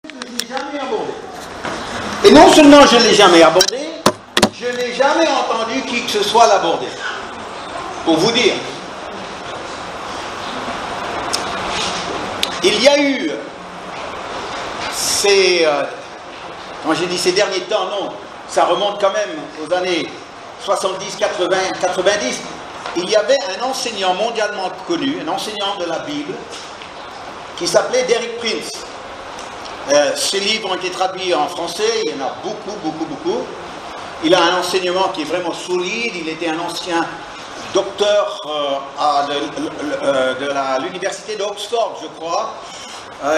je n'ai jamais abordé. Et non seulement je ne l'ai jamais abordé, je n'ai jamais entendu qui que ce soit l'aborder. Pour vous dire. Il y a eu quand j'ai dit ces derniers temps, non, ça remonte quand même aux années 70, 80, 90. Il y avait un enseignant mondialement connu, un enseignant de la Bible, qui s'appelait Derek Prince. Ses livres ont été traduits en français, il y en a beaucoup, beaucoup, beaucoup. Il a un enseignement qui est vraiment solide, il était un ancien docteur de l'université d'Oxford, je crois.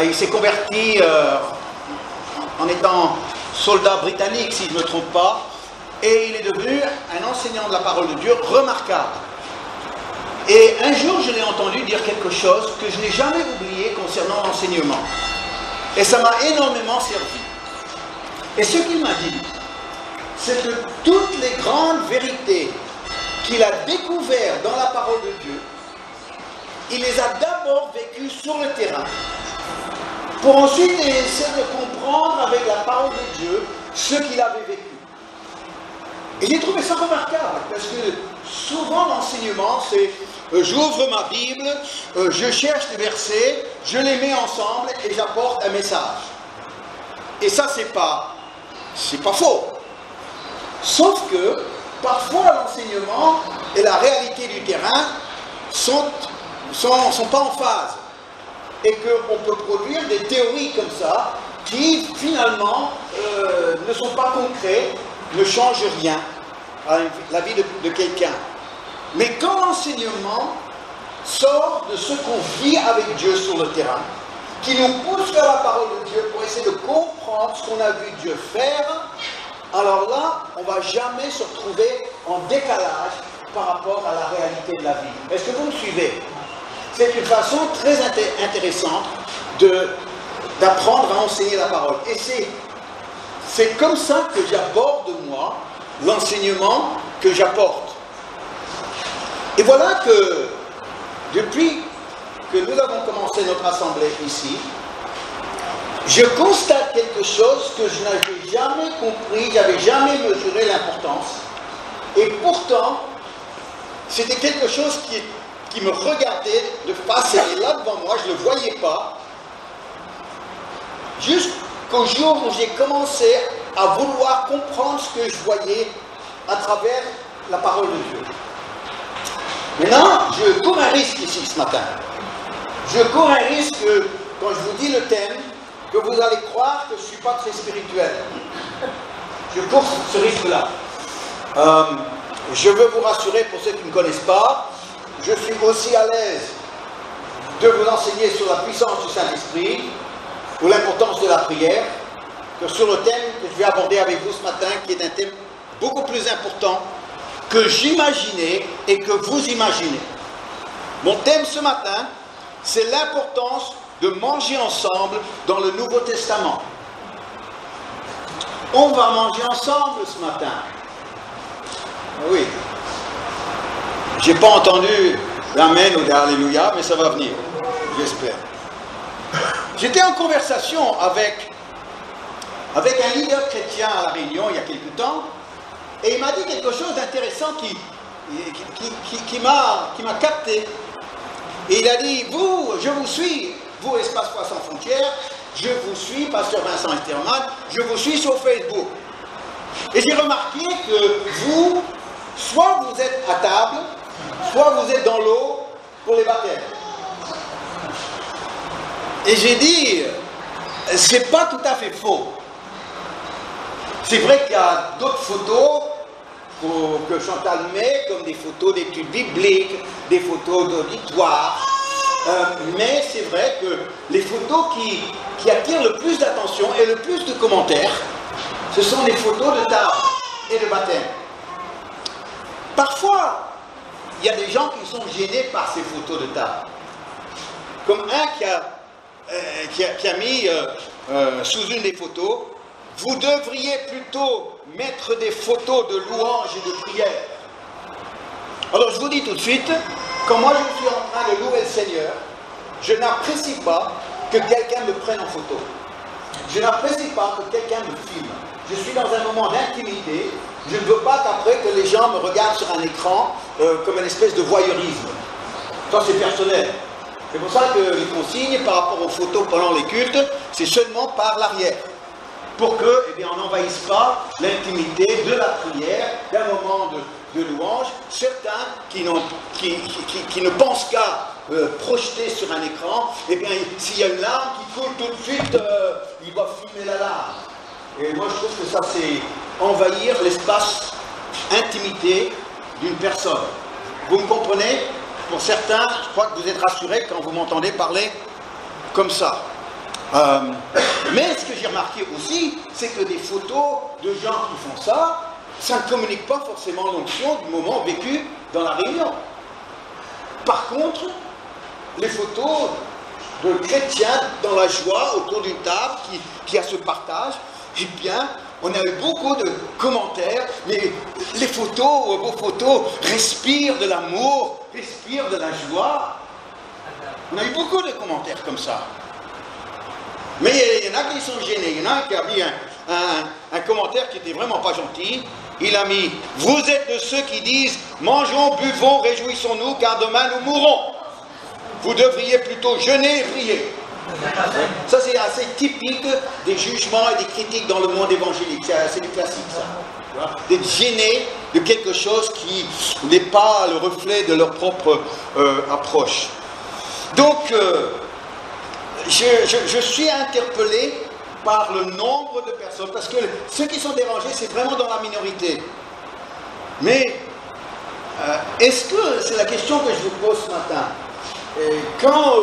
Il s'est converti en étant soldat britannique, si je ne me trompe pas, et il est devenu un enseignant de la parole de Dieu remarquable. Et un jour, je l'ai entendu dire quelque chose que je n'ai jamais oublié concernant l'enseignement. Et ça m'a énormément servi. Et ce qu'il m'a dit, c'est que toutes les grandes vérités qu'il a découvertes dans la parole de Dieu, il les a d'abord vécues sur le terrain, pour ensuite essayer de comprendre avec la parole de Dieu ce qu'il avait vécu. Et j'ai trouvé ça remarquable, parce que souvent l'enseignement, c'est j'ouvre ma Bible, je cherche des versets, je les mets ensemble et j'apporte un message. Et ça, c'est pas faux. Sauf que, parfois, l'enseignement et la réalité du terrain sont pas en phase. Et qu'on peut produire des théories comme ça, qui, finalement, ne sont pas concrètes, ne changent rien à la vie de quelqu'un. Mais quand l'enseignement sort de ce qu'on vit avec Dieu sur le terrain, qui nous pousse vers la parole de Dieu pour essayer de comprendre ce qu'on a vu Dieu faire, alors là, on ne va jamais se retrouver en décalage par rapport à la réalité de la vie. Est-ce que vous me suivez? C'est une façon très intéressante d'apprendre à enseigner la parole. Et c'est comme ça que j'aborde, moi, l'enseignement que j'apporte. Et voilà que, depuis que nous avons commencé notre assemblée ici, je constate quelque chose que je n'avais jamais compris, je n'avais jamais mesuré l'importance. Et pourtant, c'était quelque chose qui me regardait de face et là devant moi, je ne le voyais pas. Jusqu'au jour où j'ai commencé à vouloir comprendre ce que je voyais à travers la parole de Dieu. Maintenant, je cours un risque ici ce matin. Je cours un risque que, quand je vous dis le thème, que vous allez croire que je ne suis pas très spirituel. Je cours ce risque-là. Je veux vous rassurer pour ceux qui ne me connaissent pas, je suis aussi à l'aise de vous enseigner sur la puissance du Saint-Esprit ou l'importance de la prière que sur le thème que je vais aborder avec vous ce matin, qui est un thème beaucoup plus important que j'imaginais et que vous imaginez. Mon thème ce matin, c'est l'importance de manger ensemble dans le Nouveau Testament. On va manger ensemble ce matin. Oui. J'ai pas entendu l'Amen ou l'Alléluia, mais ça va venir, j'espère. J'étais en conversation avec un leader chrétien à La Réunion il y a quelque temps, et il m'a dit quelque chose d'intéressant qui m'a capté. Et il a dit, je vous suis, vous, Espace Foi Sans Frontières, je vous suis, Pasteur Vincent Esterman, je vous suis sur Facebook. Et j'ai remarqué que vous, soit vous êtes à table, soit vous êtes dans l'eau pour les baptêmes. Et j'ai dit, c'est pas tout à fait faux. C'est vrai qu'il y a d'autres photos que Chantal met, comme des photos d'études bibliques, des photos d'auditoire. Mais c'est vrai que les photos qui attirent le plus d'attention et le plus de commentaires, ce sont les photos de table et de baptême. Parfois, il y a des gens qui sont gênés par ces photos de table. Comme un qui a mis sous une des photos, vous devriez plutôt mettre des photos de louanges et de prières. Alors je vous dis tout de suite, quand moi je suis en train de louer le Seigneur, je n'apprécie pas que quelqu'un me prenne en photo. je n'apprécie pas que quelqu'un me filme. Je suis dans un moment d'intimité. Je ne veux pas qu'après que les gens me regardent sur un écran comme une espèce de voyeurisme. Ça, c'est personnel. C'est pour ça que les consignes par rapport aux photos pendant les cultes, c'est seulement par l'arrière. Pour que, eh bien, on n'envahisse pas l'intimité de la prière, d'un moment de louange. Certains qui ne pensent qu'à projeter sur un écran, eh bien, s'il y a une larme qui coule tout de suite, il va filmer la larme. Et moi, je trouve que ça, c'est envahir l'espace intimité d'une personne. Vous me comprenez? Pour certains, je crois que vous êtes rassurés quand vous m'entendez parler comme ça. Mais ce que j'ai remarqué aussi, c'est que des photos de gens qui font ça, ça ne communique pas forcément l'onction du moment vécu dans la réunion. Par contre, les photos de chrétiens dans la joie autour d'une table qui a ce partage, eh bien, on a eu beaucoup de commentaires, mais les photos, vos photos respirent de l'amour, respirent de la joie. On a eu beaucoup de commentaires comme ça. Mais il y en a qui sont gênés. Il y en a un qui a mis un commentaire qui n'était vraiment pas gentil. Il a mis « Vous êtes de ceux qui disent « Mangeons, buvons, réjouissons-nous, car demain nous mourrons. Vous devriez plutôt jeûner et prier. » Ça, c'est assez typique des jugements et des critiques dans le monde évangélique. C'est du classique, ça. D'être gênés de quelque chose qui n'est pas le reflet de leur propre approche. Donc, je suis interpellé par le nombre de personnes, parce que ceux qui sont dérangés, c'est vraiment dans la minorité. Mais, est-ce que, c'est la question que je vous pose ce matin, quand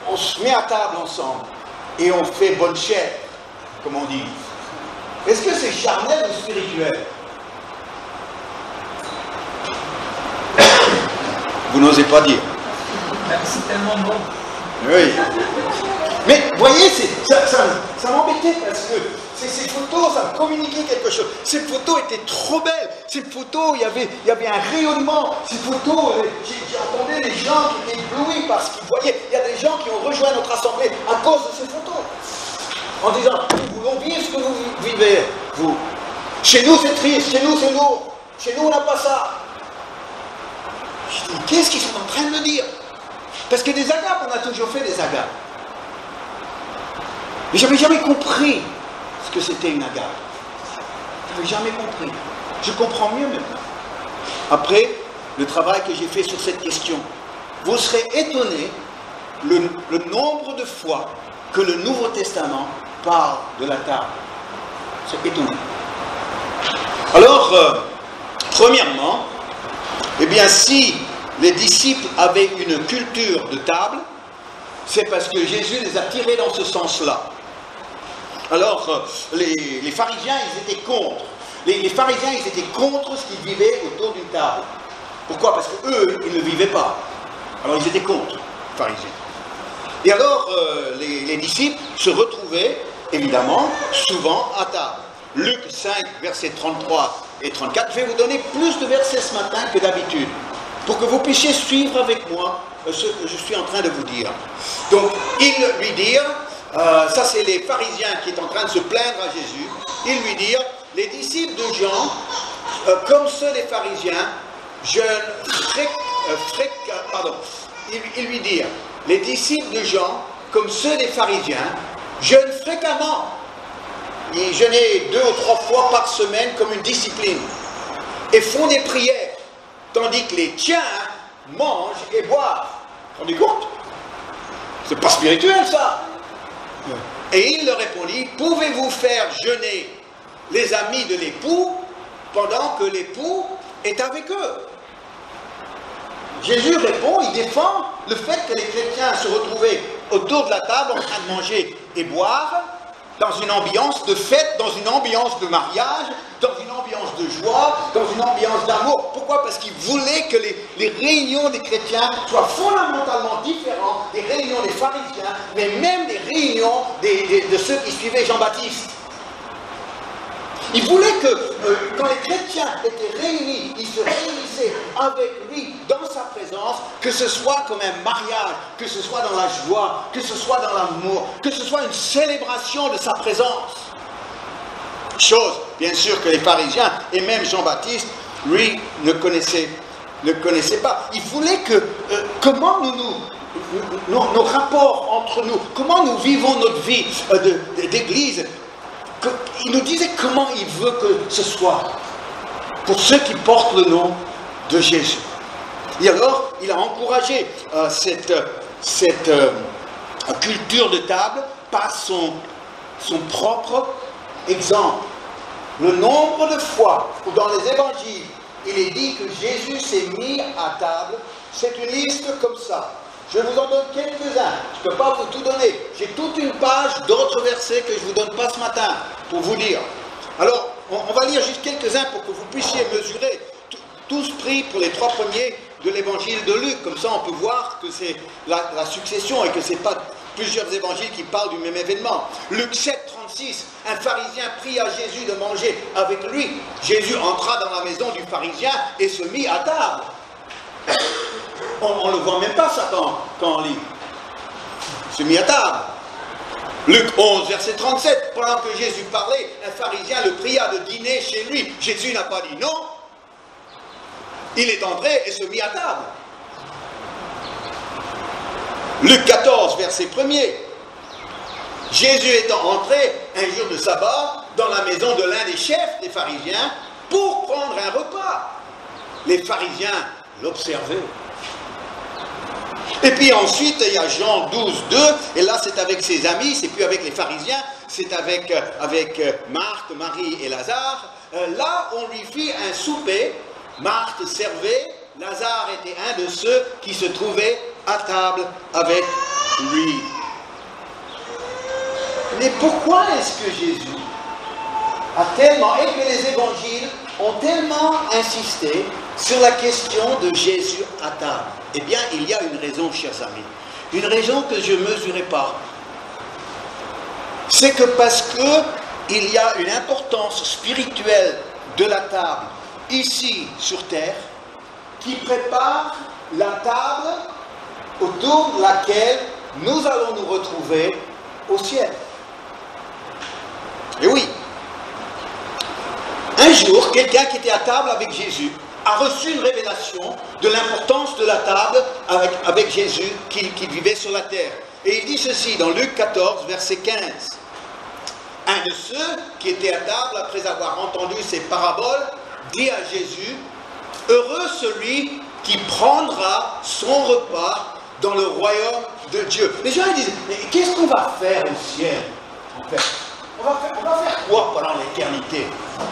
on se met à table ensemble et on fait bonne chère, comme on dit, est-ce que c'est charnel ou spirituel? Vous n'osez pas dire. C'est tellement bon. Oui. Mais vous voyez, ça m'embêtait parce que ces photos, ça me communiquait quelque chose. Ces photos étaient trop belles. Ces photos, il y avait un rayonnement. Ces photos, j'entendais les gens qui étaient éblouis parce qu'ils voyaient. Il y a des gens qui ont rejoint notre assemblée à cause de ces photos. En disant, nous voulons vivre ce que vous vivez, vous. Chez nous, c'est triste. Chez nous, c'est lourd. Chez nous, on n'a pas ça. Je dis, qu'est-ce qu'ils sont en train de me dire? Parce que des agapes, on a toujours fait des agapes. Mais je n'avais jamais compris ce que c'était une agape. Je n'avais jamais compris. Je comprends mieux maintenant. Après le travail que j'ai fait sur cette question, vous serez étonnés le nombre de fois que le Nouveau Testament parle de la table. C'est étonnant. Alors, premièrement, eh bien, si les disciples avaient une culture de table, c'est parce que Jésus les a tirés dans ce sens-là. Alors, les pharisiens, ils étaient contre. Les pharisiens, ils étaient contre ce qu'ils vivaient autour d'une table. Pourquoi? Parce qu'eux, ils ne vivaient pas. Alors, ils étaient contre, les pharisiens. Et alors, les disciples se retrouvaient, évidemment, souvent à table. Luc 5, versets 33 et 34. Je vais vous donner plus de versets ce matin que d'habitude, pour que vous puissiez suivre avec moi ce que je suis en train de vous dire. Donc, ils lui dirent, ça c'est les pharisiens qui sont en train de se plaindre à Jésus, ils lui dirent, les disciples de Jean, comme ceux des pharisiens, ils lui dirent, les disciples de Jean, comme ceux des pharisiens, jeûnent fréquemment. Ils jeûnaient 2 ou 3 fois par semaine comme une discipline, et font des prières, tandis que les tiens mangent et boivent. Vous vous rendez compte? C'est pas spirituel, ça. Et il leur répondit, pouvez-vous faire jeûner les amis de l'époux pendant que l'époux est avec eux? Jésus répond, il défend le fait que les chrétiens se retrouvaient autour de la table en train de manger et boire, dans une ambiance de fête, dans une ambiance de mariage, dans une ambiance de joie, dans une ambiance d'amour. Pourquoi? Parce qu'il voulait que les réunions des chrétiens soient fondamentalement différentes des réunions des pharisiens, mais même des réunions de ceux qui suivaient Jean-Baptiste. Il voulait que quand les chrétiens étaient réunis, ils se réunissaient avec lui dans sa présence, que ce soit comme un mariage, que ce soit dans la joie, que ce soit dans l'amour, que ce soit une célébration de sa présence. Chose, bien sûr, que les pharisiens et même Jean-Baptiste, lui, ne connaissaient pas. Il voulait que, comment nos rapports entre nous, comment nous vivons notre vie d'église, il nous disait comment il veut que ce soit pour ceux qui portent le nom de Jésus. Et alors, il a encouragé cette culture de table par son propre exemple. Le nombre de fois où dans les évangiles, il est dit que Jésus s'est mis à table, c'est une liste comme ça. Je vous en donne quelques-uns, je ne peux pas vous tout donner. J'ai toute une page d'autres versets que je ne vous donne pas ce matin pour vous dire. Alors, on va lire juste quelques-uns pour que vous puissiez mesurer, tous pris pour les 3 premiers de l'évangile de Luc. Comme ça, on peut voir que c'est la succession et que ce n'est pas plusieurs évangiles qui parlent du même événement. Luc 7, 36, un pharisien prie à Jésus de manger avec lui. Jésus entra dans la maison du pharisien et se mit à table. On ne le voit même pas ça quand on lit. Se mit à table. Luc 11, verset 37, pendant que Jésus parlait, un pharisien le pria de dîner chez lui. Jésus n'a pas dit non. Il est entré et se mit à table. Luc 14, verset 1er. Jésus étant entré un jour de sabbat dans la maison de l'un des chefs des pharisiens pour prendre un repas. Les pharisiens l'observaient. Et puis ensuite, il y a Jean 12, 2, et là c'est avec ses amis, c'est plus avec les pharisiens, c'est avec Marthe, Marie et Lazare. Là, on lui fit un souper, Marthe servait, Lazare était un de ceux qui se trouvaient à table avec lui. Mais pourquoi est-ce que Jésus a tellement, et que les évangiles ont tellement insisté sur la question de Jésus à table? Eh bien, il y a une raison, chers amis. Une raison que je ne mesurais pas. C'est que parce qu'il y a une importance spirituelle de la table ici sur terre qui prépare la table autour de laquelle nous allons nous retrouver au ciel. Et oui, un jour, quelqu'un qui était à table avec Jésus a reçu une révélation de l'importance de la table avec Jésus qui vivait sur la terre. Et il dit ceci dans Luc 14, verset 15. Un de ceux qui étaient à table, après avoir entendu ces paraboles, dit à Jésus, « Heureux celui qui prendra son repas dans le royaume de Dieu. » Les gens ils disent, « Mais qu'est-ce qu'on va faire au ciel, en fait? On va faire quoi pendant l'éternité ?»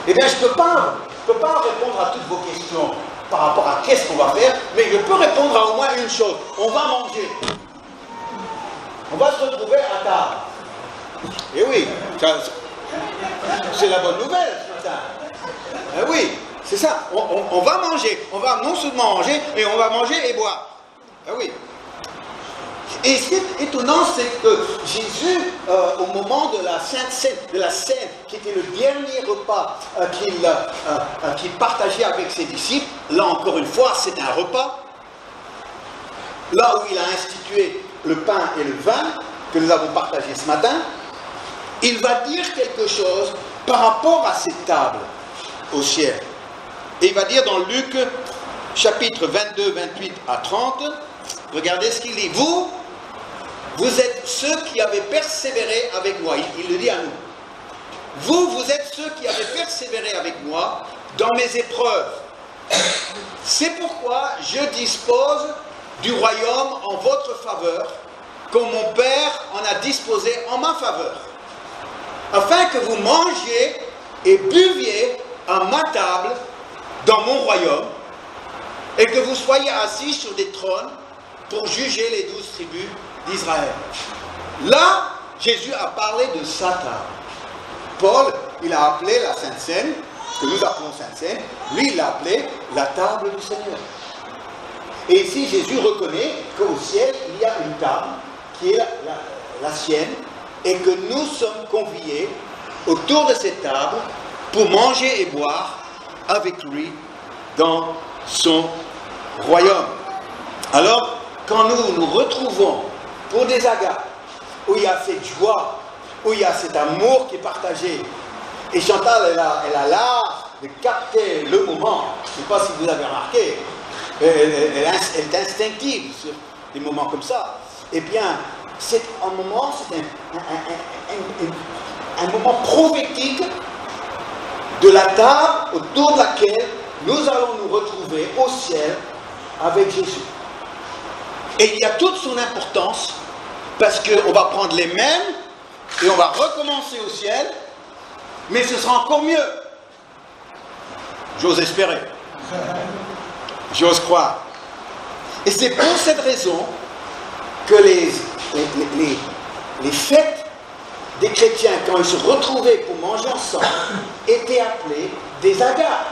Eh bien, je ne peux pas répondre à toutes vos questions par rapport à qu'est-ce qu'on va faire, mais je peux répondre à au moins une chose. On va manger. On va se retrouver à table. Et oui, c'est la bonne nouvelle ce matin. Eh oui, c'est ça. On va manger. On va non seulement manger, mais on va manger et boire. Eh oui. Et ce qui est étonnant, c'est que Jésus, au moment de la Sainte Seine, qui était le dernier repas qu'il partageait avec ses disciples, là encore une fois, c'est un repas, là où il a institué le pain et le vin, que nous avons partagé ce matin, il va dire quelque chose par rapport à cette table au ciel. Et il va dire dans Luc, chapitre 22, 28 à 30, regardez ce qu'il dit. Vous êtes ceux qui avez persévéré avec moi. Il le dit à nous. Vous êtes ceux qui avez persévéré avec moi dans mes épreuves. C'est pourquoi je dispose du royaume en votre faveur, comme mon Père en a disposé en ma faveur, afin que vous mangiez et buviez à ma table dans mon royaume, et que vous soyez assis sur des trônes pour juger les 12 tribus d'Israël. Là, Jésus a parlé de sa table. Paul, il a appelé la Sainte Seine, que nous appelons Sainte Seine, lui, il l'a appelé la table du Seigneur. Et ici, Jésus reconnaît qu'au ciel, il y a une table qui est la sienne, et que nous sommes conviés autour de cette table pour manger et boire avec lui dans son royaume. Alors, quand nous nous retrouvons pour des agapes, où il y a cette joie, où il y a cet amour qui est partagé, et Chantal, elle a l'art de capter le moment. Je ne sais pas si vous avez remarqué, elle est instinctive sur des moments comme ça. Eh bien, c'est un moment, c'est un moment prophétique de la table autour de laquelle nous allons nous retrouver au ciel avec Jésus. Et il y a toute son importance parce qu'on va prendre les mêmes et on va recommencer au ciel, mais ce sera encore mieux. J'ose espérer. J'ose croire. Et c'est pour cette raison que les fêtes des chrétiens, quand ils se retrouvaient pour manger ensemble, étaient appelées des agapes.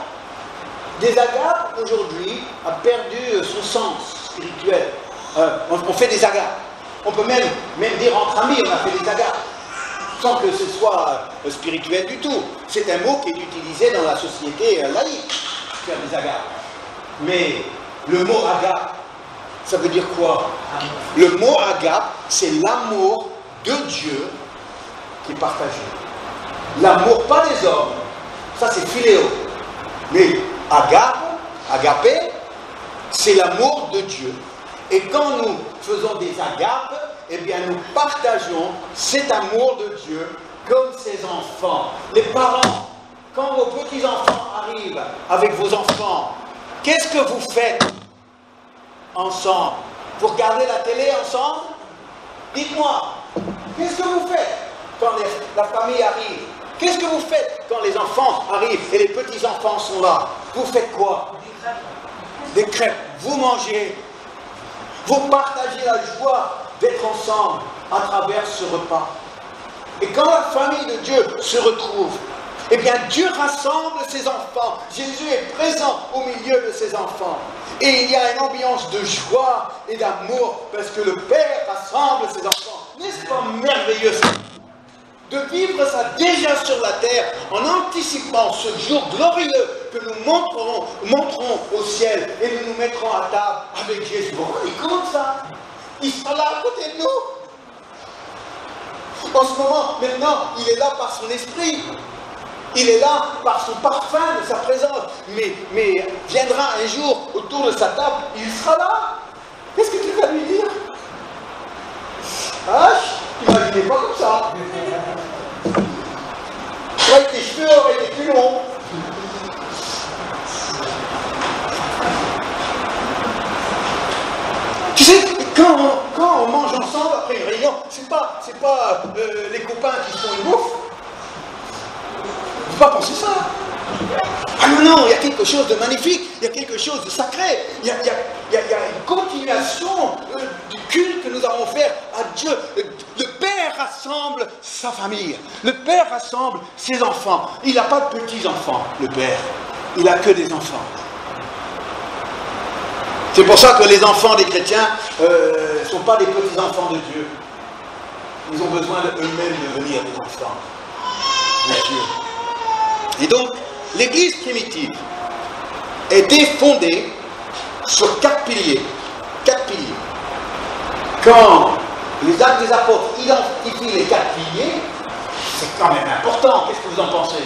Des agapes, aujourd'hui, a perdu son sens spirituel. On fait des agapes. On peut même dire entre amis, on a fait des agapes. Sans que ce soit spirituel du tout. C'est un mot qui est utilisé dans la société laïque, faire des agapes. Mais le mot agape, ça veut dire quoi? Le mot agape, c'est l'amour de Dieu qui est partagé. L'amour, pas des hommes, ça c'est philéo. Mais agapé, c'est l'amour de Dieu. Et quand nous faisons des agapes, eh bien nous partageons cet amour de Dieu comme ses enfants. Les parents, quand vos petits-enfants arrivent avec vos enfants, qu'est-ce que vous faites ensemble? Vous regardez la télé ensemble? Dites-moi, qu'est-ce que vous faites quand la famille arrive? Qu'est-ce que vous faites quand les enfants arrivent et les petits-enfants sont là? Vous faites quoi? Des crêpes. Vous mangez. Vous partagez la joie d'être ensemble à travers ce repas. Et quand la famille de Dieu se retrouve, eh bien Dieu rassemble ses enfants. Jésus est présent au milieu de ses enfants. Et il y a une ambiance de joie et d'amour parce que le Père rassemble ses enfants. N'est-ce pas merveilleux ça? De vivre ça déjà sur la terre en anticipant ce jour glorieux que nous monterons au ciel et nous nous mettrons à table avec Jésus. Vous vous rendez compte ça? Il sera là à côté de nous. En ce moment, maintenant, il est là par son esprit. Il est là par son parfum de sa présence. Mais viendra un jour autour de sa table, il sera là. Qu'est-ce que tu vas lui dire? Ah, imaginez pas comme ça. Tes cheveux auraient été plus longs. Tu sais, quand on mange ensemble après une réunion, c'est pas les copains qui font une bouffe. Il ne faut pas penser ça. Ah non, il y a quelque chose de magnifique, il y a quelque chose de sacré, il y a une continuation du culte que nous allons faire à Dieu. Le Père rassemble sa famille, le Père rassemble ses enfants. Il n'a pas de petits-enfants, le Père, il n'a que des enfants. C'est pour ça que les enfants des chrétiens ne sont pas des petits-enfants de Dieu. Ils ont besoin d'eux-mêmes devenir des enfants de Dieu. Et donc, l'Église primitive était fondée sur 4 piliers. 4 piliers. Quand les Actes des Apôtres identifient les 4 piliers, c'est quand même important. Qu'est-ce que vous en pensez?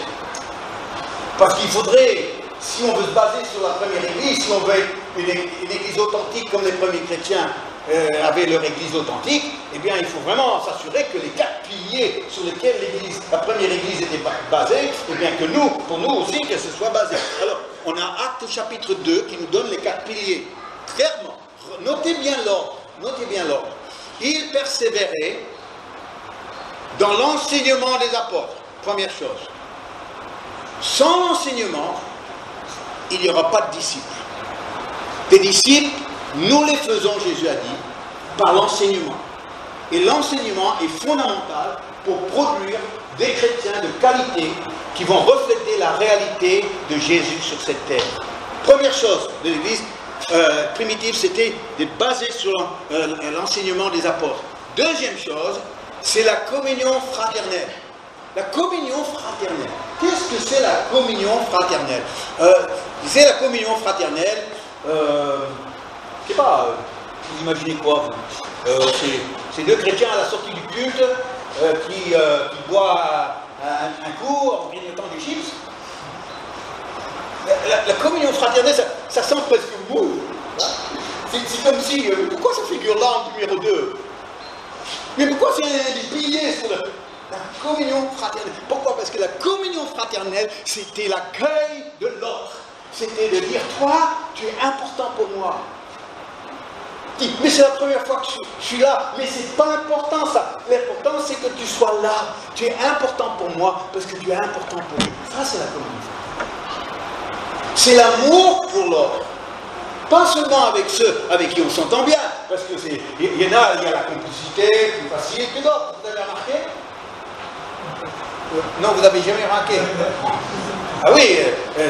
Parce qu'il faudrait, si on veut se baser sur la première Église, si on veut être une Église authentique comme les premiers chrétiens avaient leur Église authentique, eh bien il faut vraiment s'assurer que les 4 piliers sur lesquels la première Église était basée, eh bien que nous, pour nous aussi, que ce soit basé. Alors, on a Actes chapitre 2 qui nous donne les 4 piliers. Clairement, notez bien l'ordre. Notez bien l'ordre. Ils persévéraient dans l'enseignement des apôtres. Première chose. Sans l'enseignement, il n'y aura pas de disciples. Des disciples, nous les faisons, Jésus a dit, par l'enseignement. Et l'enseignement est fondamental pour produire des chrétiens de qualité qui vont refléter la réalité de Jésus sur cette terre. Première chose de l'Église primitive, c'était d'être basé sur l'enseignement des apôtres. Deuxième chose, c'est la communion fraternelle. La communion fraternelle. Qu'est-ce que c'est la communion fraternelle? C'est la communion fraternelle, je ne sais pas, vous imaginez quoi vous? C'est deux chrétiens à la sortie du culte qui boivent un coup en grignotant du chips. La communion fraternelle, ça sent presque mou. C'est comme si, pourquoi ça figure là en numéro 2? Mais pourquoi c'est un des piliers sur la communion fraternelle? Pourquoi? Parce que la communion fraternelle, c'était l'accueil de l'autre. C'était de dire, toi, tu es important pour moi. Mais c'est la première fois que je suis là, mais c'est pas important ça. L'important c'est que tu sois là. Tu es important pour moi parce que tu es important pour lui. Ça c'est la communion. C'est l'amour pour l'autre. Pas seulement avec ceux avec qui on s'entend bien, parce que il y a la complicité plus facile que d'autres. Vous avez remarqué? Non, vous n'avez jamais remarqué. Ah oui,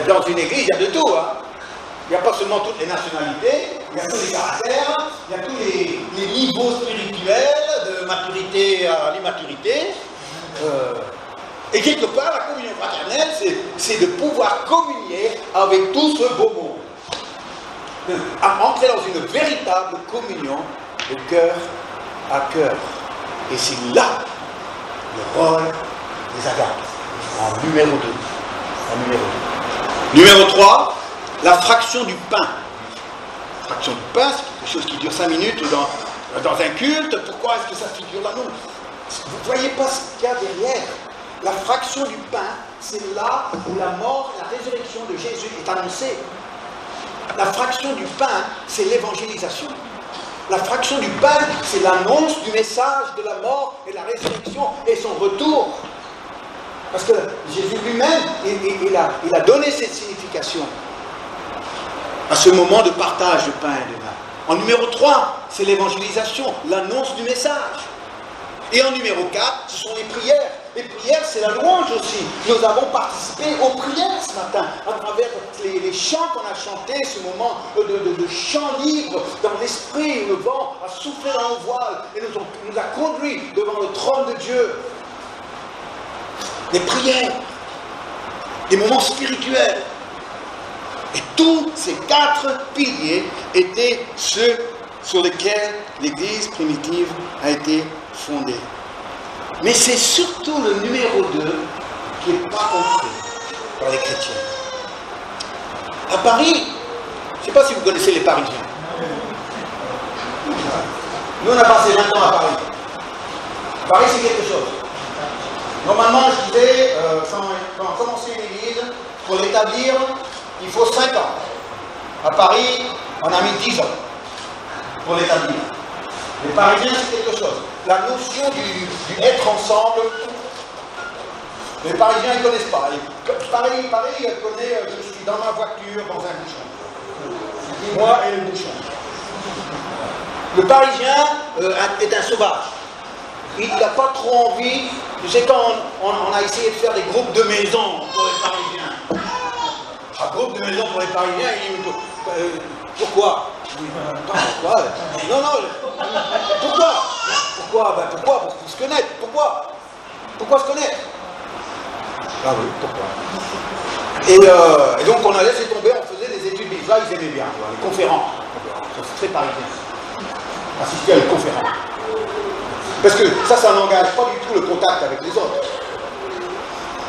dans une église, il y a de tout. Hein. Il n'y a pas seulement toutes les nationalités, il y a tous les caractères, il y a tous les niveaux spirituels, de maturité à l'immaturité. Et quelque part, la communion fraternelle, c'est de pouvoir communier avec tout ce beau monde. À entrer dans une véritable communion de cœur à cœur. Et c'est là le rôle des agapes, en numéro 2. Numéro 3, la fraction du pain. La fraction du pain, c'est quelque chose qui dure 5 minutes dans un culte. Pourquoi est-ce que ça figure là? Non. Vous ne voyez pas ce qu'il y a derrière. La fraction du pain, c'est là où la mort et la résurrection de Jésus est annoncée. La fraction du pain, c'est l'évangélisation. La fraction du pain, c'est l'annonce du message de la mort et de la résurrection et son retour. Parce que Jésus lui-même, il a donné cette signification à ce moment de partage de pain et de vin. En numéro 3, c'est l'évangélisation, l'annonce du message. Et en numéro 4, ce sont les prières. Les prières, c'est la louange aussi. Nous avons participé aux prières ce matin, à travers les chants qu'on a chantés, ce moment de chant libre dans l'esprit, où le vent a soufflé dans nos voiles et nous a conduits devant le trône de Dieu. Les prières, des moments spirituels. Et tous ces 4 piliers étaient ceux sur lesquels l'Église primitive a été fondée. Mais c'est surtout le numéro 2 qui n'est pas compris par les chrétiens. À Paris, je ne sais pas si vous connaissez les Parisiens. Nous, on a passé 20 ans à Paris. Paris, c'est quelque chose. Normalement, je disais, quand commencer une église, pour l'établir, il faut 5 ans. À Paris, on a mis 10 ans pour l'établir. Les Parisiens, c'est quelque chose. La notion du être ensemble, les Parisiens ne connaissent pas. Paris connaît, je suis dans ma voiture, dans un bouchon. Moi et le bouchon. Le Parisien est un sauvage. Il n'a pas trop envie. Tu sais, quand on a essayé de faire des groupes de maisons pour les Parisiens. Un groupe de maisons pour les Parisiens, il dit pourquoi? Pourquoi? Non, pourquoi? Pourquoi? Pour se connaître. Pourquoi se connaître? Ah oui, pourquoi? Et donc on a laissé tomber, on faisait des études bibliques. Là, ils aimaient bien, les conférences. C'est très parisien. Assister à une conférence. Parce que ça n'engage pas du tout le contact avec les autres.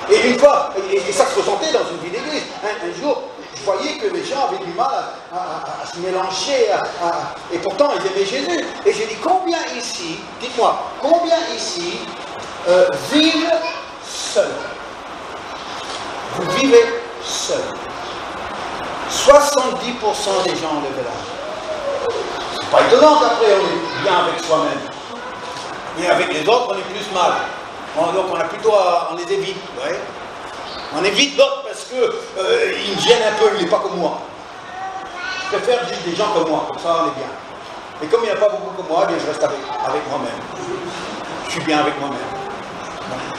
Et une fois, et ça se ressentait dans une vie d'église. Un jour, je voyais que les gens avaient du mal à se mélanger, et pourtant ils aimaient Jésus. Et j'ai dit, combien ici, dites-moi, combien ici vivent seuls? Vous vivez seuls. 70% des gens levaient la main. C'est pas étonnant qu'après on est bien avec soi-même. Mais avec les autres, on est plus mal. Donc on les évite. Ouais. On évite l'autre parce qu'il me gêne un peu, il n'est pas comme moi. Je préfère juste des gens comme moi, comme ça on est bien. Et comme il n'y a pas beaucoup comme moi, bien, je reste avec moi-même. Je suis bien avec moi-même.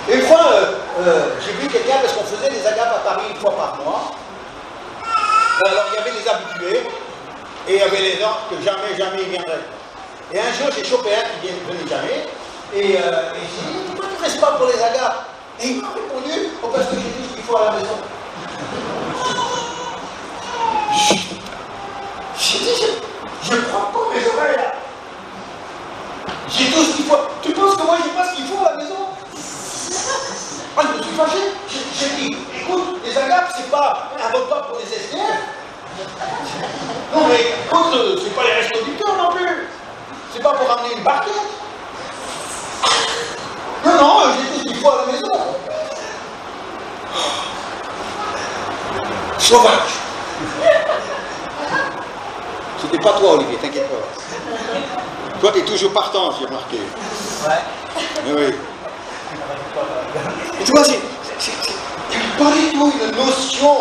Et une fois, j'ai vu quelqu'un, parce qu'on faisait des agapes à Paris une fois par mois. Alors il y avait les habitués, et il y avait les autres que jamais ils viendraient. Et un jour, j'ai chopé un qui ne venait jamais, et j'ai dit, pourquoi tu ne restes pas pour les agapes? Et il m'a répondu, oh, parce que j'ai tout ce qu'il faut à la maison. J'ai dit, je ne crois pas mes oreilles là. J'ai tout ce qu'il faut. Tu penses que moi j'ai pas ce qu'il faut à la maison? Ah, je me suis fâché. J'ai dit, écoute, les agapes, c'est pas un repas pour les SDF. Non mais écoute, c'est pas les restos du cœur non plus. C'est pas pour amener une barquette. Non, non, j'ai tout ce qu'il faut à la maison. Sauvage. C'était pas toi, Olivier, t'inquiète pas. Toi, t'es toujours partant, j'ai remarqué. Ouais. Oui. Et tu vois, il n'y a pas du tout une notion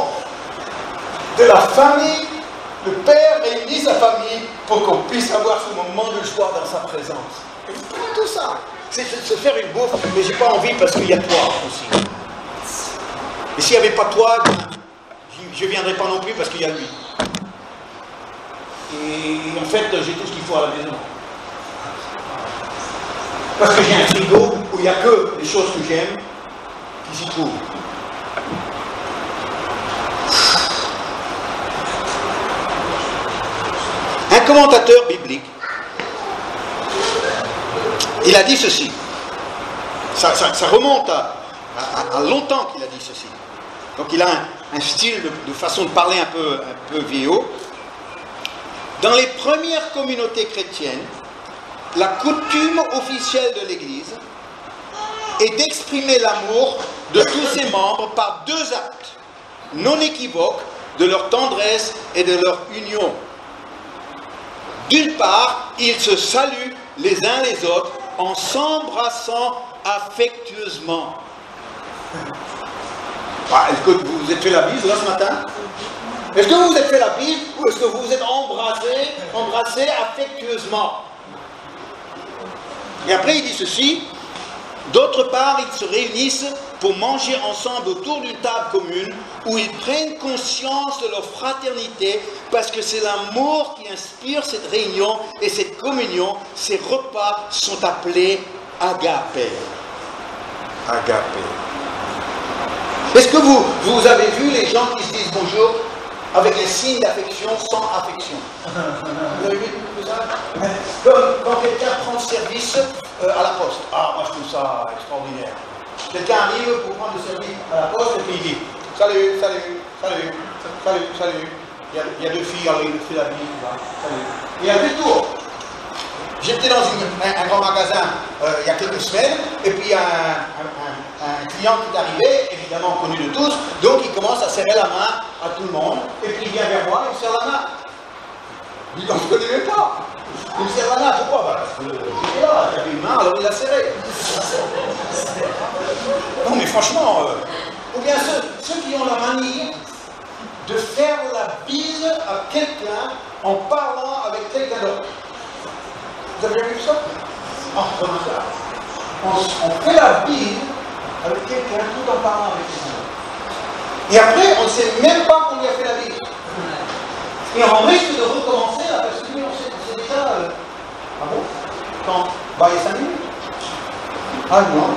de la famille. Le père réunit sa famille pour qu'on puisse avoir ce moment de joie dans sa présence. Et c'est pas tout ça. C'est se faire une bouffe, mais j'ai pas envie parce qu'il y a toi aussi. Et s'il n'y avait pas toi, je ne viendrais pas non plus parce qu'il y a lui. Et en fait, j'ai tout ce qu'il faut à la maison. Parce que j'ai un frigo où il n'y a que les choses que j'aime qui s'y trouvent. Un commentateur biblique, il a dit ceci. Ça remonte à longtemps qu'il a dit ceci. Donc il a un style de façon de parler un peu vieillot. Dans les premières communautés chrétiennes, la coutume officielle de l'Église est d'exprimer l'amour de tous ses membres par deux actes non équivoques de leur tendresse et de leur union. D'une part, ils se saluent les uns les autres en s'embrassant affectueusement. Est-ce que vous vous êtes fait la bise là ce matin? Est-ce que vous vous êtes fait la bise ou est-ce que vous vous êtes embrassé affectueusement? Et après il dit ceci, d'autre part ils se réunissent pour manger ensemble autour d'une table commune où ils prennent conscience de leur fraternité parce que c'est l'amour qui inspire cette réunion et cette communion. Ces repas sont appelés agapé. Agapé. Est-ce que vous avez vu les gens qui se disent bonjour avec un signe d'affection sans affection? Vous avez vu ça? Comme quand quelqu'un prend service à la poste. Ah, moi je trouve ça extraordinaire. Quelqu'un arrive pour prendre le service à la poste et puis il dit salut, salut, salut, salut, salut. Il y a deux filles, alors il fait la bise, salut. Et il a fait le tour. J'étais dans un grand magasin il y a quelques semaines, et puis il y a un client qui est arrivé, évidemment connu de tous, donc il commence à serrer la main à tout le monde, et puis il vient vers moi, il me serre la main. Je dis, je ne connais même pas. Il me serre la main, pourquoi? Parce que j'étais là, j'avais une main, alors il a serré. Non mais franchement, ou bien ceux qui ont la manie de faire la bise à quelqu'un en parlant avec quelqu'un d'autre. Vous avez déjà vu ça? Ah, comment ça? On fait la bise avec quelqu'un tout en parlant avec quelqu'un. Et après, on ne sait même pas qu'on lui a fait la bise. Et on risque de recommencer là, parce que on sait déjà. Ah bon? Quand? Bah, il y a 5 minutes. Ah non.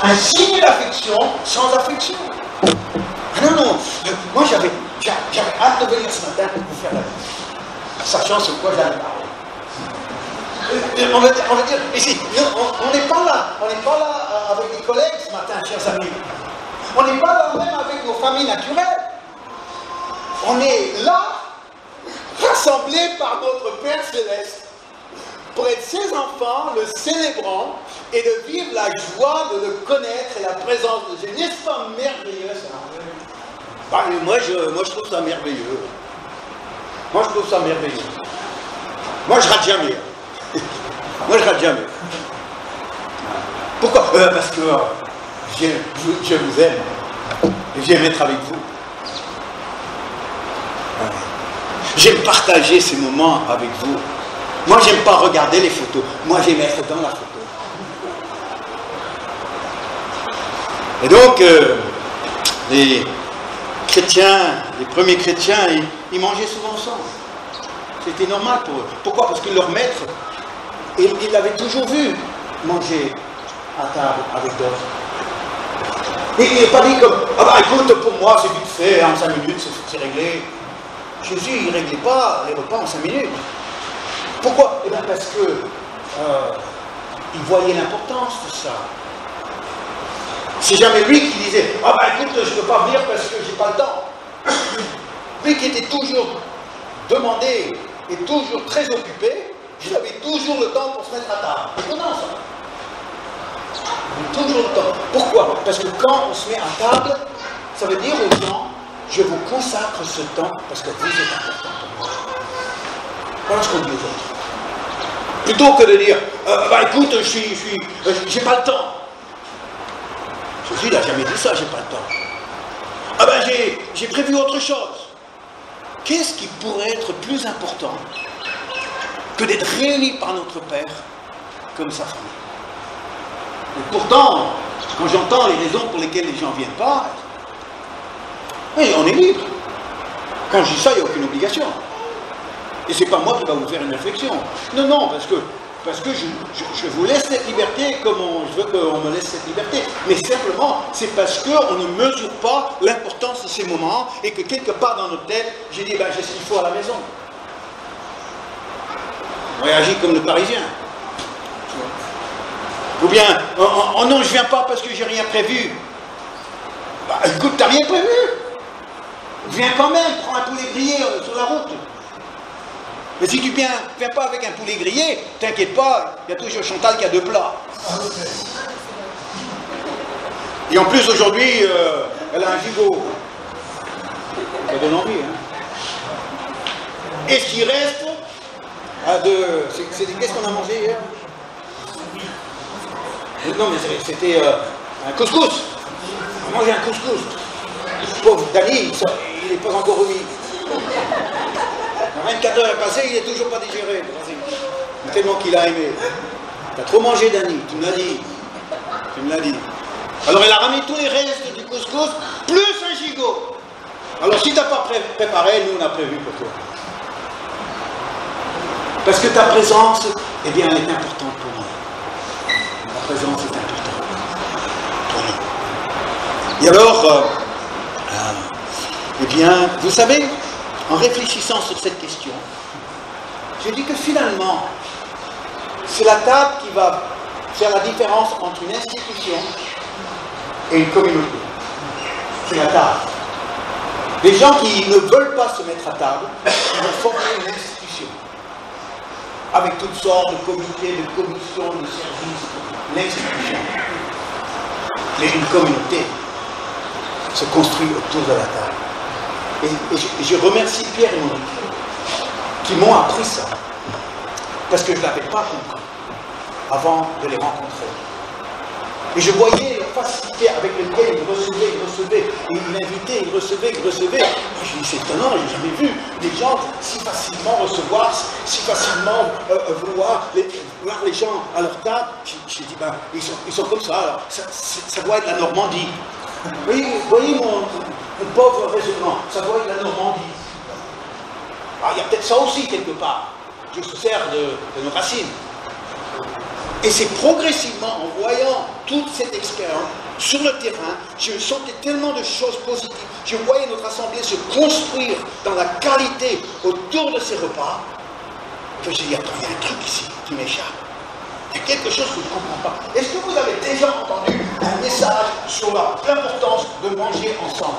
Un signe d'affection sans affection. Ah non, non. Moi, j'avais hâte de venir ce matin pour vous faire la bise. Sachant sur quoi j'allais parler. On va dire, ici, on n'est pas là avec des collègues ce matin, chers amis. On n'est pas là même avec nos familles naturelles. On est là, rassemblés par notre Père Céleste, pour être ses enfants, le célébrant, et de vivre la joie de le connaître et la présence de Dieu. N'est-ce pas merveilleux ça? Bah, moi, je trouve ça merveilleux. Moi, je trouve ça merveilleux. Moi, je rate jamais. Moi, je rate jamais. Pourquoi? Parce que je vous aime. Et j'aime être avec vous. J'aime partager ces moments avec vous. Moi, j'aime pas regarder les photos. Moi, j'aime être dans la photo. Et donc, les chrétiens, les premiers chrétiens, ils mangeaient souvent ensemble. C'était normal pour eux. Pourquoi? Parce que leur maître, il l'avait toujours vu manger à table avec d'autres. Et il n'est pas dit comme, ah bah écoute, pour moi c'est vite fait, en 5 minutes c'est réglé. Jésus, il ne réglait pas les repas en 5 minutes. Pourquoi? Eh bien parce que il voyait l'importance de ça. C'est jamais lui qui disait, ah bah écoute, je ne peux pas venir parce que j'ai pas le temps. Lui qui était toujours demandé et toujours très occupé, il avait toujours le temps pour se mettre à table. C'est étonnant ça. Toujours le temps. Pourquoi? Parce que quand on se met à table, ça veut dire aux gens, je vous consacre ce temps parce que vous êtes important pour moi. Voilà ce qu'on dit aux autres. Plutôt que de dire, bah écoute, j'ai pas le temps. Jésus n'a jamais dit ça, j'ai pas le temps. Ah ben j'ai prévu autre chose. Qu'est-ce qui pourrait être plus important que d'être réunis par notre Père comme sa famille? Et pourtant, quand j'entends les raisons pour lesquelles les gens ne viennent pas, oui, on est libre. Quand je dis ça, il n'y a aucune obligation. Et ce n'est pas moi qui va vous faire une réflexion. Non, non, parce que je vous laisse cette liberté comme je veux qu'on me laisse cette liberté. Mais simplement, c'est parce qu'on ne mesure pas l'importance de ces moments et que quelque part dans notre tête, j'ai dit, ben j'ai ce qu'il faut à la maison. On réagit comme le Parisien. Ou bien, oh non, je ne viens pas parce que j'ai rien prévu. Bah écoute, tu n'as rien prévu. Viens quand même, prends un poulet grillé sur la route. Mais si tu ne viens pas avec un poulet grillé, t'inquiète pas, il y a toujours Chantal qui a 2 plats. Et en plus, aujourd'hui, elle a un gigot. Ça donne envie, hein. Et ce qui reste, qu'est-ce qu'on a mangé hier? Non, mais c'était un couscous. On a mangé un couscous. Pauvre Dani, il n'est pas encore remis. 24 heures passées, il n'est toujours pas digéré. Tellement qu'il a aimé. Tu as trop mangé, Dani, tu me l'as dit. Tu me l'as dit. Alors il a ramené tous les restes du couscous, plus un gigot. Alors si tu n'as pas préparé, nous on a prévu pour toi. Parce que ta présence, eh bien, elle est importante pour nous. Ta présence est importante pour nous. Et alors, eh bien, vous savez, en réfléchissant sur cette question, je dis que finalement, c'est la table qui va faire la différence entre une institution et une communauté. C'est la table. Les gens qui ne veulent pas se mettre à table, ils vont former une institution. Avec toutes sortes de comités, de commissions, de services, l'institution. Mais une communauté se construit autour de la table. Et je remercie Pierre et Monique qui m'ont appris ça. Parce que je ne l'avais pas compris avant de les rencontrer. Et je voyais la facilité avec laquelle ils recevaient, et ils invitaient, ils recevaient. Je me dis, c'est étonnant, je n'ai jamais vu des gens si facilement recevoir, si facilement vouloir les gens à leur table. J'ai dit, ben, ils sont comme ça, alors, ça doit être la Normandie. Voyez mon pauvre raisonnement, ça doit être la Normandie. Alors, il y a peut-être ça aussi quelque part. Dieu se sert de nos racines. Et c'est progressivement, en voyant toute cette expérience sur le terrain, je sentais tellement de choses positives. Je voyais notre assemblée se construire dans la qualité autour de ces repas, que j'ai dit, attends, il y a un truc ici qui m'échappe. Il y a quelque chose que je ne comprends pas. Est-ce que vous avez déjà entendu un message sur l'importance de manger ensemble?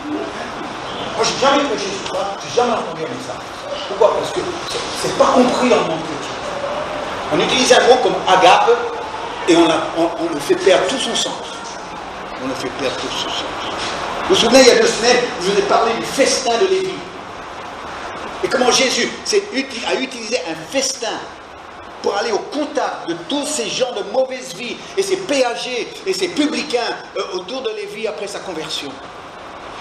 Moi, je n'ai jamais prêché sur ça, je n'ai jamais entendu un message. Pourquoi? Parce que ce n'est pas compris dans le monde chrétien. On utilise un mot comme agape et on le fait perdre tout son sens. On le fait perdre tout son sens. Vous vous souvenez, il y a 2 semaines, je vous ai parlé du festin de Lévi. Et comment Jésus a utilisé un festin pour aller au contact de tous ces gens de mauvaise vie et ces péagers et ces publicains autour de Lévi après sa conversion.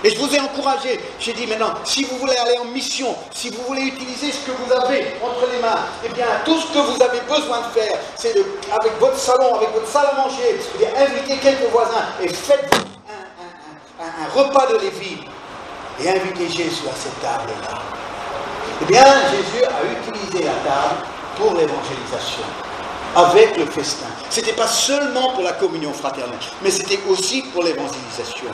Et je vous ai encouragé, j'ai dit maintenant, si vous voulez aller en mission, si vous voulez utiliser ce que vous avez entre les mains, eh bien tout ce que vous avez besoin de faire, c'est avec votre salon, avec votre salle à manger, eh bien invitez quelques voisins et faites un repas de Lévi et invitez Jésus à cette table-là. Eh bien Jésus a utilisé la table pour l'évangélisation. avec le festin. Ce n'était pas seulement pour la communion fraternelle, mais c'était aussi pour l'évangélisation.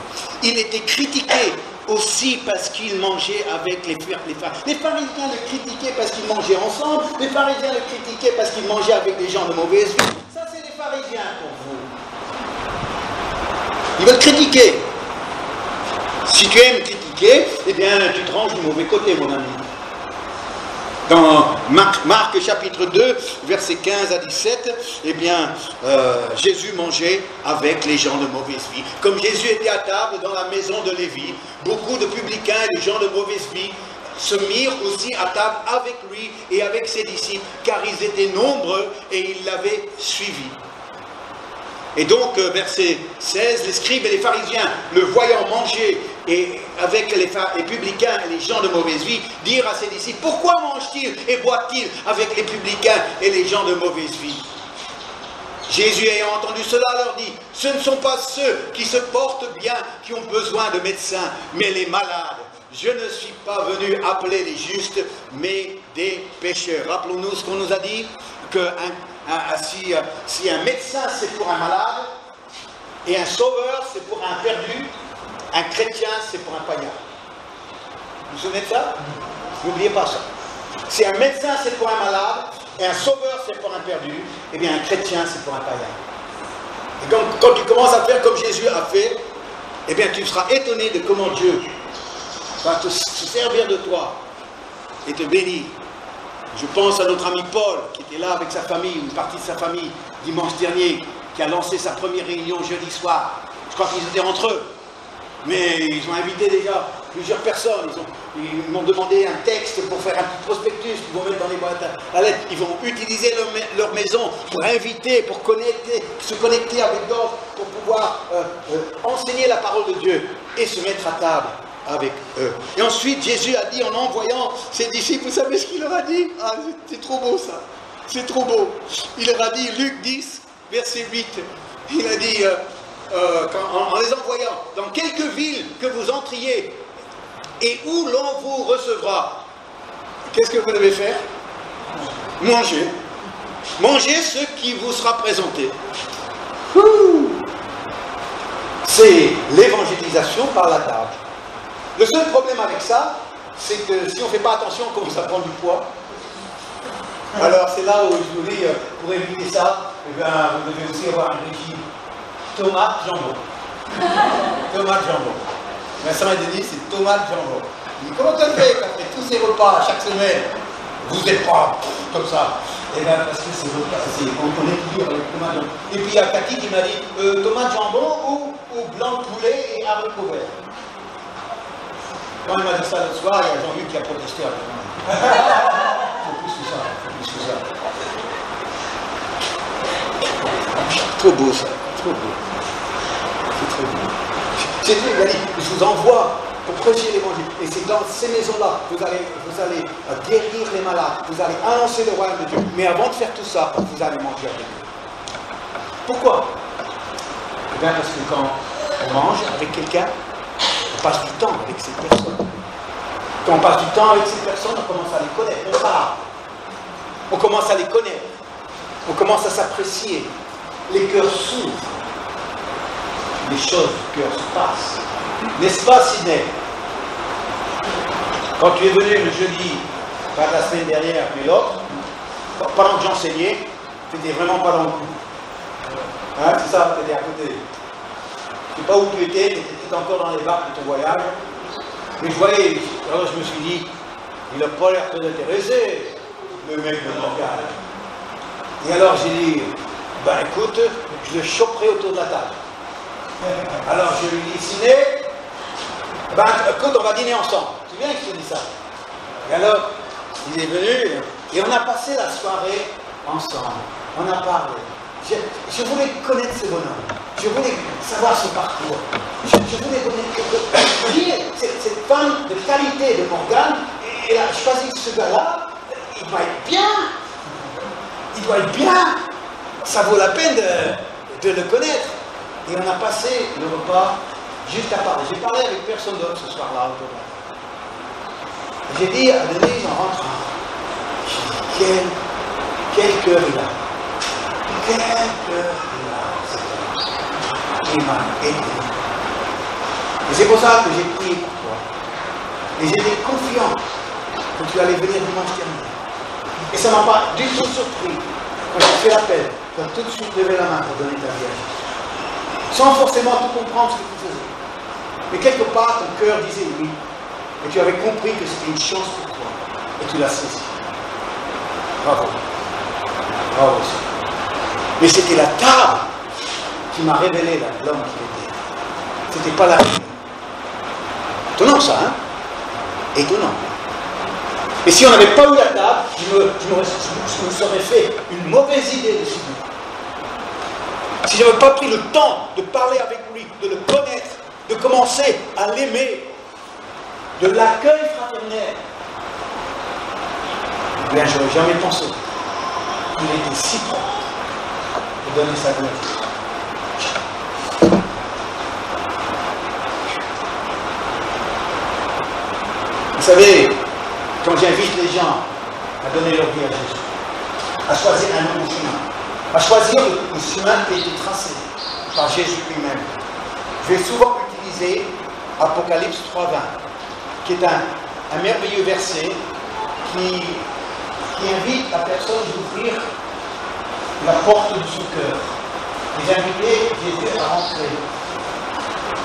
Il était critiqué aussi parce qu'il mangeait avec les pharisiens. Les pharisiens le critiquaient parce qu'ils mangeaient ensemble, les pharisiens le critiquaient parce qu'ils mangeaient avec des gens de mauvaise vie. Ça, c'est les pharisiens pour vous. Ils veulent critiquer. Si tu aimes critiquer, eh bien, tu te ranges du mauvais côté, mon ami. Dans Marc chapitre 2, versets 15 à 17, eh bien, Jésus mangeait avec les gens de mauvaise vie. Comme Jésus était à table dans la maison de Lévi, beaucoup de publicains et de gens de mauvaise vie se mirent aussi à table avec lui et avec ses disciples, car ils étaient nombreux et ils l'avaient suivi. Et donc, verset 16, les scribes et les pharisiens, le voyant manger et avec les publicains et les gens de mauvaise vie, dirent à ses disciples, pourquoi mange-t-il et boit-il avec les publicains et les gens de mauvaise vie? Jésus ayant entendu cela leur dit, ce ne sont pas ceux qui se portent bien qui ont besoin de médecins, mais les malades. Je ne suis pas venu appeler les justes, mais des pécheurs. Rappelons-nous ce qu'on nous a dit, que si un médecin c'est pour un malade, et un sauveur c'est pour un perdu, un chrétien c'est pour un païen. Vous vous souvenez de ça? N'oubliez pas ça. Si un médecin c'est pour un malade, et un sauveur c'est pour un perdu, eh bien un chrétien c'est pour un païen. Et quand tu commences à faire comme Jésus a fait, eh bien tu seras étonné de comment Dieu va te servir de toi et te bénir. Je pense à notre ami Paul, qui était là avec sa famille, une partie de sa famille, dimanche dernier, qui a lancé sa première réunion jeudi soir. Je crois qu'ils étaient entre eux. Mais ils ont invité déjà plusieurs personnes. Ils m'ont demandé un texte pour faire un petit prospectus qu'ils vont mettre dans les boîtes à lettres. Ils vont utiliser leur maison pour inviter, pour se connecter avec d'autres, pour pouvoir enseigner la parole de Dieu et se mettre à table avec eux. Et ensuite, Jésus a dit, en envoyant ses disciples, vous savez ce qu'il leur a dit? Ah, c'est trop beau ça, c'est trop beau. Il leur a dit, Luc 10, verset 8, il a dit, en les envoyant, dans quelque ville que vous entriez, et où l'on vous recevra, qu'est-ce que vous devez faire? Manger. Manger ce qui vous sera présenté. C'est l'évangélisation par la table. Le seul problème avec ça, c'est que si on ne fait pas attention, on commence à prendre du poids. Alors c'est là où je vous dis, pour éviter ça, eh bien, vous devez aussi avoir un régime tomate jambon. Tomate jambon. Vincent et Denis, c'est tomate jambon. Comment on fait quand on fait tous ces repas chaque semaine? Vous n'êtes pas comme ça. Eh bien, parce que c'est repas, on équilibre avec tomate jambon. Et puis il y a Cathy qui m'a dit, tomate jambon ou blanc de poulet et haricots verts. Quand il m'a dit ça l'autre soir, il y a Jean-Luc qui a protesté avec moi. Faut plus que ça, faut plus que ça. Trop beau ça, trop beau. C'est très beau. Jésus, il a dit, je vous envoie pour prêcher l'évangile. Et c'est dans ces maisons-là, vous allez guérir les malades, vous allez annoncer le royaume de Dieu. Mais avant de faire tout ça, vous allez manger avec Dieu. Pourquoi? Eh bien parce que quand on mange avec quelqu'un, on passe du temps avec ces personnes. Quand on passe du temps avec ces personnes, on commence à les connaître. On parle. On commence à les connaître. On commence à s'apprécier. Les cœurs s'ouvrent. Les choses du cœur se passent. N'est-ce pas, Sidney? Quand tu es venu le jeudi, pas la semaine dernière, puis l'autre, pendant que j'enseignais, tu n'étais vraiment pas dans le coup. Hein, c'est ça, tu étais à côté. Je ne sais pas où tu étais, tu étais encore dans les barques de ton voyage. Mais je voyais, alors je me suis dit, il n'a pas l'air très intéressé, le mec de Morgane. Et alors j'ai dit, ben écoute, je le choperai autour de la table. Alors je lui ai dit, Ciné, ben écoute, on va dîner ensemble. C'est bien que je te dis ça. Et alors, il est venu et on a passé la soirée ensemble. On a parlé. Je voulais connaître ce bonhomme. Je voulais savoir son parcours. Je voulais connaître cette femme de qualité de Morgane. Et là, je choisis ce gars-là. Il doit être bien. Il doit être bien. Ça vaut la peine de le connaître. Et on a passé le repas juste à parler. J'ai parlé avec personne d'autre ce soir-là autour de la table. J'ai dit à Denise en rentrant, j'ai dit, quel cœur il a. quel cœur il a, il m'a aidé. Et c'est pour ça que j'ai prié pour toi. Et j'étais confiant que tu allais venir dimanche dernier. Et ça ne m'a pas du tout surpris. Quand j'ai fait l'appel, tu as tout de suite levé la main pour donner ta vie à Jésus. Sans forcément tout comprendre ce que tu faisais. Mais quelque part, ton cœur disait oui. Et tu avais compris que c'était une chance pour toi. Et tu l'as saisi. Bravo. Bravo. Mais c'était la table qui m'a révélé l'homme qu'il était. C'était pas la vie. Étonnant ça, hein? Étonnant. Et si on n'avait pas eu la table, je me serais fait une mauvaise idée de ce Dieu. Si je n'avais pas pris le temps de parler avec lui, de le connaître, de commencer à l'aimer, de l'accueil fraternel, eh bien, je n'aurais jamais pensé qu'il était si prompt de donner sa gloire. Vous savez, quand j'invite les gens à donner leur vie à Jésus, à choisir un nouveau chemin, à choisir le chemin qui a été tracé par Jésus lui-même, je vais souvent utiliser Apocalypse 3.20, qui est un merveilleux verset qui invite la personne d'ouvrir la porte de son cœur, les inviter Jésus à rentrer.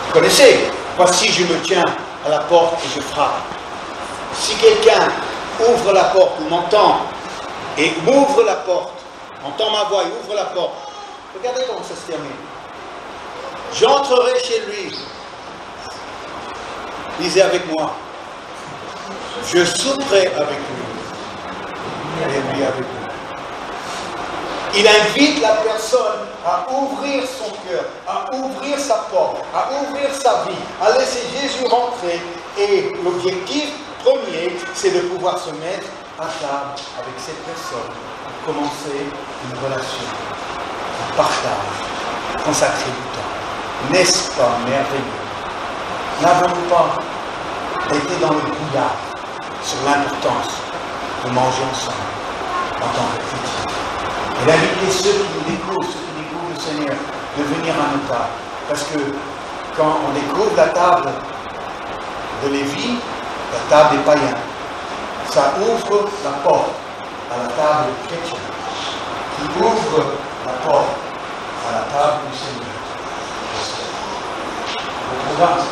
Vous connaissez, voici je me tiens à la porte et je frappe. Si quelqu'un ouvre la porte ou m'entend et m'ouvre la porte, entend ma voix et ouvre la porte, regardez comment ça se termine. J'entrerai chez lui. Lisez avec moi. Je souperai avec lui. Et lui avec lui. Il invite la personne à ouvrir son cœur, à ouvrir sa porte, à ouvrir sa vie, à laisser Jésus rentrer. Et l'objectif premier, c'est de pouvoir se mettre à table avec cette personne, pour commencer une relation, un partage, consacrer du temps. N'est-ce pas merveilleux? N'avons-nous pas été dans le brouillard sur l'importance de manger ensemble en tant que chrétiens? Et d'inviter ceux qui découvrent le Seigneur, de venir à nos tables. Parce que quand on découvre la table de Lévi, la table des païens, ça ouvre la porte à la table des chrétiens, qui ouvre la porte à la table du Seigneur. Le programme,